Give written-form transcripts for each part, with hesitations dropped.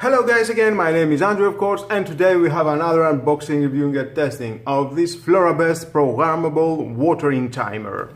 Hello guys again, my name is Andrew of course, and today we have another unboxing, reviewing and testing of this Florabest Programmable watering timer.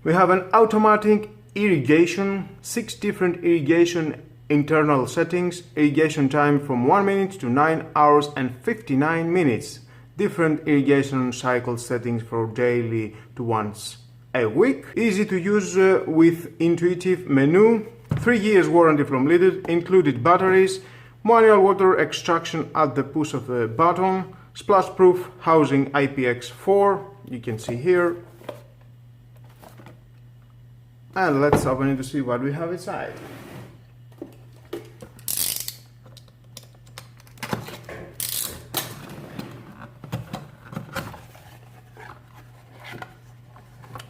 We have an automatic irrigation, 6 different irrigation internal settings, irrigation time from 1 minute to 9 hours and 59 minutes, different irrigation cycle settings for daily to once a week, easy to use with intuitive menu, 3 years warranty from Lidl, included batteries, manual water extraction at the push of the button, splash proof housing IPX4, you can see here. And let's open it to see what we have inside.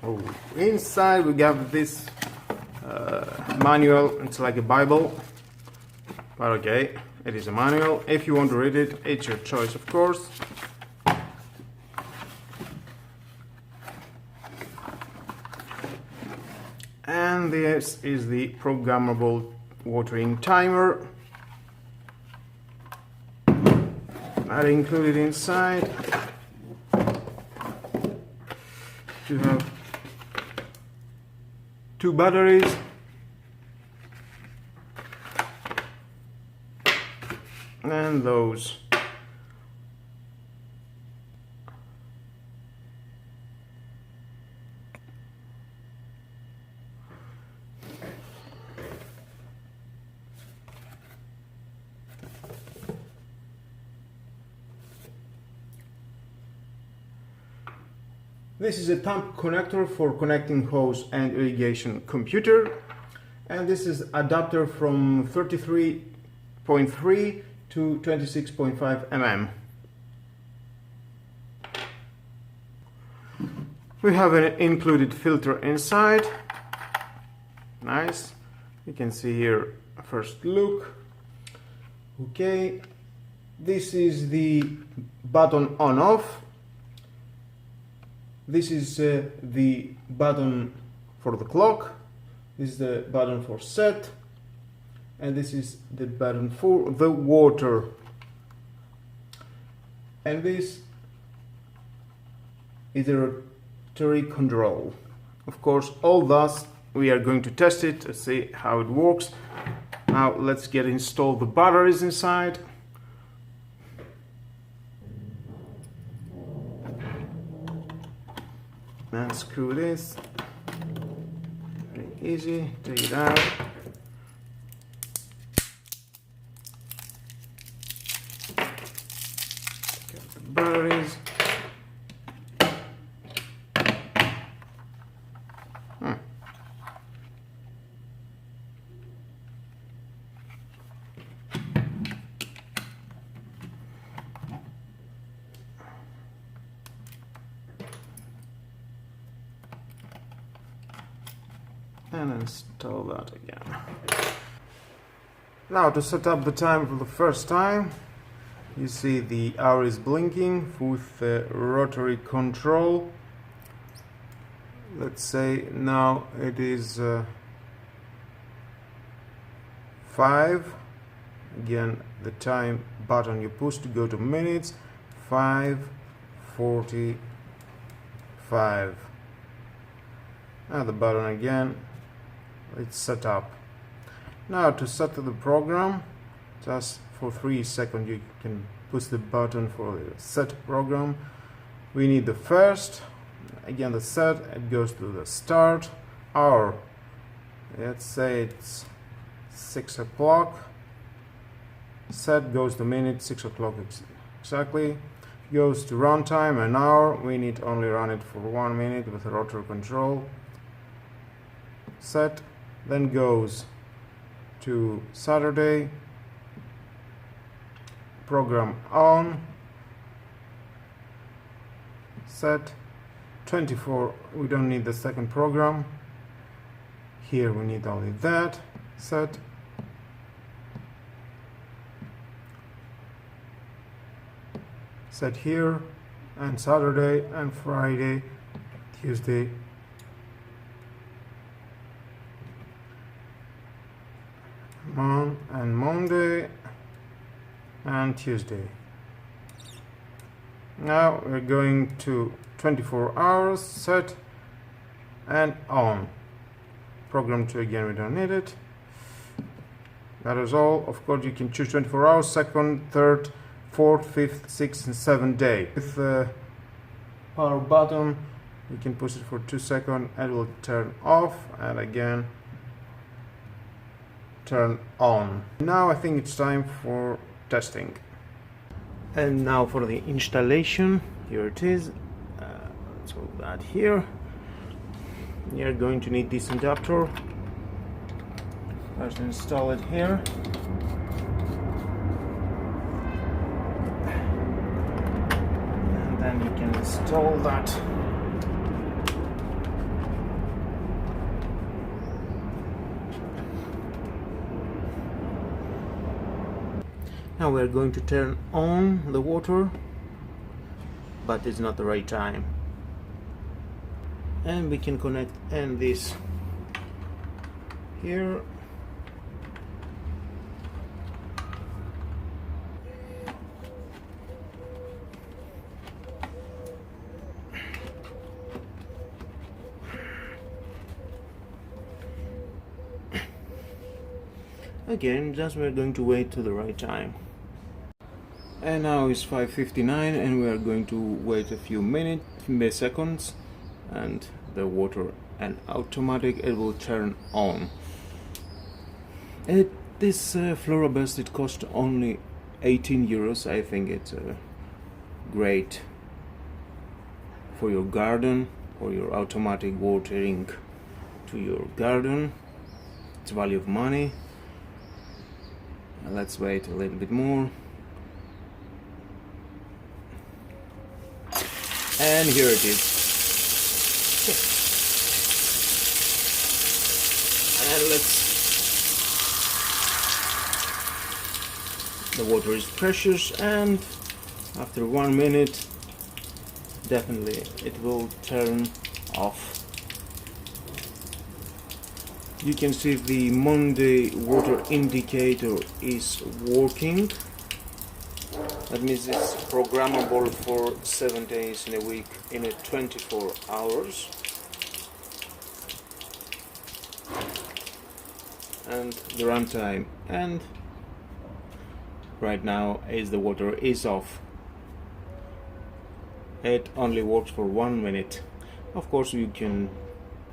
Oh, inside we have this manual. It's like a Bible, but okay, it is a manual. If you want to read it, it's your choice of course. And this is the programmable watering timer that included inside. You have 2 batteries, and those. This is a pump connector for connecting hose and irrigation computer, and this is adapter from 33.3 to 26.5 mm. We have an included filter inside. Nice. You can see here a first look. Okay, this is the button on off. This is the button for the clock, this is the button for set, and this is the button for the water. And this is the rotary control. Of course, all thus we are going to test it to see how it works. Now let's install the batteries inside. Unscrew this, very easy, take it out. Got the batteries. And install that again. Now to set up the timer for the first time, you see the hour is blinking with the rotary control. Let's say now it is 5. Again, the time button you push to go to minutes, 5:45. And the button again. It's set up. Now to set the program, just for 3 seconds you can push the button for the set program. We need the first, again the set, it goes to the start hour. Let's say it's 6 o'clock. Set goes to minute, 6 o'clock exactly. Goes to runtime, an hour. We need only run it for 1 minute with the rotary control. Set, then goes to Saturday, program on, set, 24, we don't need the second program, here we need only that, set, set here, and Saturday and Friday, Tuesday, and Monday and Tuesday. Now we're going to 24 hours, set and on. Program 2 again, we don't need it. That is all. Of course, you can choose 24 hours, second, third, fourth, fifth, sixth and seventh day. With the power button, you can push it for 2 seconds and it will turn off, and again turn on. Now I think it's time for testing. And now for the installation. Here it is. Let's move that here. You're going to need this adapter. First install it here. And then you can install that. Now we're going to turn on the water, but it's not the right time. And we can connect this here. Again, just we're going to wait till the right time. And now it's 5:59 and we are going to wait a few seconds, and the water and automatic it will turn on. This Florabest, it cost only 18 euros. I think it's great for your garden, or your automatic watering to your garden. It's value of money. Let's wait a little bit more. And here it is. And the water is precious, and after 1 minute definitely it will turn off. You can see the Monday water indicator is working. That means it's programmable for 7 days in a week in 24 hours. And the runtime, and right now is the water is off. It only works for 1 minute. Of course you can,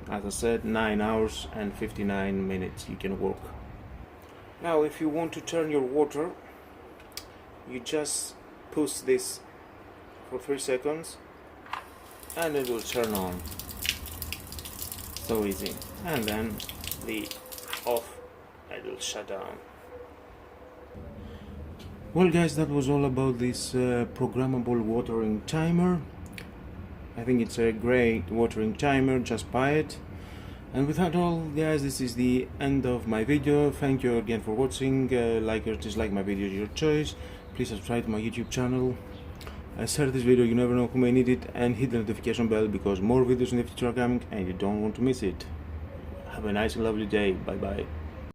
as I said, 9 hours and 59 minutes you can work. Now if you want to turn your water, you just push this for 3 seconds and it will turn on. So easy. And then the off, it will shut down. Well guys, that was all about this programmable watering timer. I think it's a great watering timer, just buy it. And with that all guys, this is the end of my video. Thank you again for watching. Like or dislike my video, your choice. Please subscribe to my YouTube channel. Share this video, you never know who may need it, and hit the notification bell because more videos in the future are coming and you don't want to miss it. Have a nice and lovely day. Bye bye.